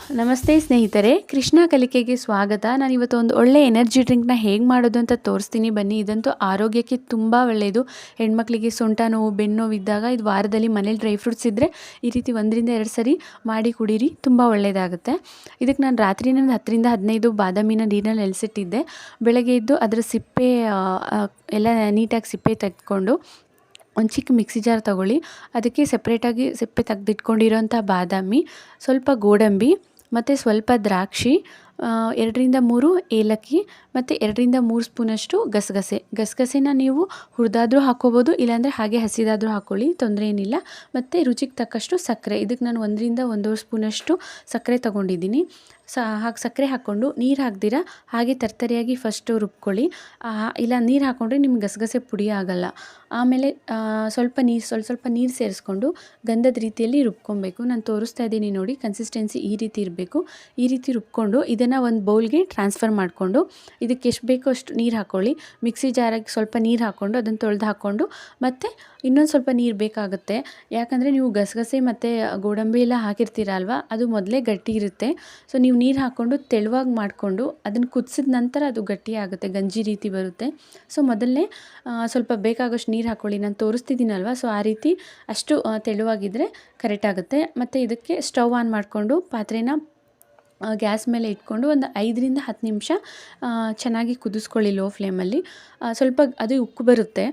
ನಮಸ್ತೆ ಸ್ನೇಹಿತರೆ, ಕೃಷ್ಣ ಕಲಿಕೆಗೆ ಸ್ವಾಗತ. ನಾನಿವತ್ತು ಒಂದು ಒಳ್ಳೆ ಎನರ್ಜಿ ಡ್ರಿಂಕ್ನ ಹೇಗೆ ಮಾಡೋದು ಅಂತ ತೋರಿಸ್ತೀನಿ ಬನ್ನಿ. ಇದಂತೂ ಆರೋಗ್ಯಕ್ಕೆ ತುಂಬ ಒಳ್ಳೆಯದು. ಹೆಣ್ಮಕ್ಳಿಗೆ ಸೊಂಟ ನೋವು, ಬೆನ್ನು ನೋವು ಇದ್ದಾಗ ಇದು ವಾರದಲ್ಲಿ ಮನೇಲಿ ಡ್ರೈ ಫ್ರೂಟ್ಸ್ ಇದ್ದರೆ ಈ ರೀತಿ 1-2 ಸರಿ ಮಾಡಿ ಕುಡೀರಿ, ತುಂಬ ಒಳ್ಳೆಯದಾಗುತ್ತೆ. ಇದಕ್ಕೆ ನಾನು ರಾತ್ರಿನೇ 10-15 ಬಾದಾಮಿನ ನೀರಿನಲ್ಲಿ ನೆಲೆಸಿಟ್ಟಿದ್ದೆ. ಬೆಳಗ್ಗೆ ಎದ್ದು ಅದರ ಸಿಪ್ಪೆ ಎಲ್ಲ ನೀಟಾಗಿ ಸಿಪ್ಪೆ ತೆಗೆದುಕೊಂಡು ಒಂದು ಚಿಕ್ಕ ಮಿಕ್ಸಿ ಜಾರ್ ತೊಗೊಳ್ಳಿ. ಅದಕ್ಕೆ ಸಪ್ರೇಟಾಗಿ ಸಿಪ್ಪೆ ತೆಗೆದಿಟ್ಕೊಂಡಿರೋಂಥ ಬಾದಾಮಿ, ಸ್ವಲ್ಪ ಗೋಡಂಬಿ ಮತ್ತು ಸ್ವಲ್ಪ ದ್ರಾಕ್ಷಿ, 2-3 ಏಲಕ್ಕಿ ಮತ್ತು 2-3 ಸ್ಪೂನಷ್ಟು ಗಸಗಸೆನ ನೀವು ಹುರಿದಾದ್ರೂ ಹಾಕ್ಕೋಬೋದು, ಇಲ್ಲಾಂದರೆ ಹಾಗೆ ಹಸಿದಾದರೂ ಹಾಕ್ಕೊಳ್ಳಿ, ತೊಂದರೆ ಏನಿಲ್ಲ. ಮತ್ತು ರುಚಿಗೆ ತಕ್ಕಷ್ಟು ಸಕ್ಕರೆ. ಇದಕ್ಕೆ ನಾನು 1-1.5 ಸ್ಪೂನಷ್ಟು ಸಕ್ಕರೆ ತೊಗೊಂಡಿದ್ದೀನಿ. ಸಕ್ಕರೆ ಹಾಕ್ಕೊಂಡು ನೀರು ಹಾಕ್ದಿರ ಹಾಗೆ ತರ್ತರಿಯಾಗಿ ಫಸ್ಟು ರುಬ್ಕೊಳ್ಳಿ. ಇಲ್ಲ ನೀರು ಹಾಕ್ಕೊಂಡ್ರೆ ನಿಮ್ಗೆ ಗಸಗಸೆ ಪುಡಿ ಆಗೋಲ್ಲ. ಆಮೇಲೆ ಸ್ವಲ್ಪ ನೀರು ಸೇರಿಸ್ಕೊಂಡು ಗಂಧದ ರೀತಿಯಲ್ಲಿ ರುಬ್ಕೊಬೇಕು. ನಾನು ತೋರಿಸ್ತಾ ಇದ್ದೀನಿ ನೋಡಿ, ಕನ್ಸಿಸ್ಟೆನ್ಸಿ ಈ ರೀತಿ ಇರಬೇಕು. ಈ ರೀತಿ ರುಬ್ಕೊಂಡು ಇದನ್ನು ಒಂದು ಬೌಲ್ಗೆ ಟ್ರಾನ್ಸ್ಫರ್ ಮಾಡಿಕೊಂಡು ಇದಕ್ಕೆ ಎಷ್ಟು ಬೇಕೋ ಅಷ್ಟು ನೀರು ಹಾಕ್ಕೊಳ್ಳಿ. ಮಿಕ್ಸಿ ಜಾರಾಗಿ ಸ್ವಲ್ಪ ನೀರು ಹಾಕ್ಕೊಂಡು ಅದನ್ನು ತೊಳೆದು ಹಾಕ್ಕೊಂಡು ಮತ್ತು ಇನ್ನೊಂದು ಸ್ವಲ್ಪ ನೀರು ಬೇಕಾಗುತ್ತೆ. ಯಾಕಂದರೆ ನೀವು ಗಸಗಸೆ ಮತ್ತು ಗೋಡಂಬಿ ಎಲ್ಲ ಹಾಕಿರ್ತೀರ ಅಲ್ವಾ, ಅದು ಮೊದಲೇ ಗಟ್ಟಿ ಇರುತ್ತೆ. ಸೊ ನೀವು ನೀರು ಹಾಕ್ಕೊಂಡು ತೆಳುವಾಗಿ ಮಾಡಿಕೊಂಡು ಅದನ್ನು ಕುದಿಸಿದ ನಂತರ ಅದು ಗಟ್ಟಿ ಆಗುತ್ತೆ, ಗಂಜಿ ರೀತಿ ಬರುತ್ತೆ. ಸೊ ಮೊದಲನೇ ಸ್ವಲ್ಪ ಬೇಕಾಗೋಷ್ಟು ನೀರು ಹಾಕ್ಕೊಳ್ಳಿ. ನಾನು ತೋರಿಸ್ತಿದ್ದೀನಲ್ವ, ಸೊ ಆ ರೀತಿ ಅಷ್ಟು ತೆಳುವಾಗಿದ್ದರೆ ಕರೆಕ್ಟ್ ಆಗುತ್ತೆ. ಮತ್ತು ಇದಕ್ಕೆ ಸ್ಟವ್ ಆನ್ ಮಾಡಿಕೊಂಡು ಪಾತ್ರೆನ ಗ್ಯಾಸ್ ಮೇಲೆ ಇಟ್ಕೊಂಡು ಒಂದು 5-10 ನಿಮಿಷ ಚೆನ್ನಾಗಿ ಕುದಿಸ್ಕೊಳ್ಳಿ ಲೋ ಫ್ಲೇಮಲ್ಲಿ. ಸ್ವಲ್ಪ ಅದು ಉಕ್ಕು ಬರುತ್ತೆ,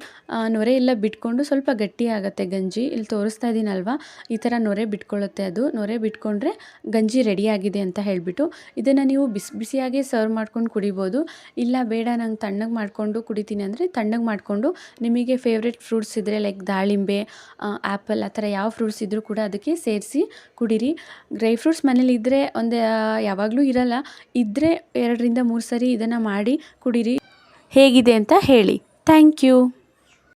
ನೊರೆ ಎಲ್ಲ ಬಿಟ್ಕೊಂಡು ಸ್ವಲ್ಪ ಗಟ್ಟಿ ಆಗುತ್ತೆ ಗಂಜಿ. ಇಲ್ಲಿ ತೋರಿಸ್ತಾ ಇದ್ದೀನಲ್ವ, ಈ ಥರ ನೊರೆ ಬಿಟ್ಕೊಳ್ಳುತ್ತೆ. ಅದು ನೊರೆ ಬಿಟ್ಕೊಂಡ್ರೆ ಗಂಜಿ ರೆಡಿಯಾಗಿದೆ ಅಂತ ಹೇಳಿಬಿಟ್ಟು ಇದನ್ನು ನೀವು ಬಿಸಿಯಾಗೇ ಸರ್ವ್ ಮಾಡ್ಕೊಂಡು ಕುಡಿಬೋದು. ಇಲ್ಲ ಬೇಡ ನಂಗೆ ತಣ್ಣಗೆ ಮಾಡಿಕೊಂಡು ಕುಡಿತೀನಿ ಅಂದರೆ ತಣ್ಣಗೆ ಮಾಡಿಕೊಂಡು ನಿಮಗೆ ಫೇವ್ರೆಟ್ ಫ್ರೂಟ್ಸ್ ಇದ್ದರೆ ಲೈಕ್ ದಾಳಿಂಬೆ, ಆ್ಯಪಲ್, ಆ ಥರ ಯಾವ ಫ್ರೂಟ್ಸ್ ಇದ್ದರೂ ಕೂಡ ಅದಕ್ಕೆ ಸೇರಿಸಿ ಕುಡೀರಿ. ಡ್ರೈ ಫ್ರೂಟ್ಸ್ ಮನೇಲಿ ಇದ್ದರೆ ಯಾವಾಗಲೂ ಇರಲ್ಲ, ಇದ್ದರೆ 2-3 ಸರಿ ಇದನ್ನು ಮಾಡಿ ಕುಡೀರಿ. ಹೇಗಿದೆ ಅಂತ ಹೇಳಿ. Thank you.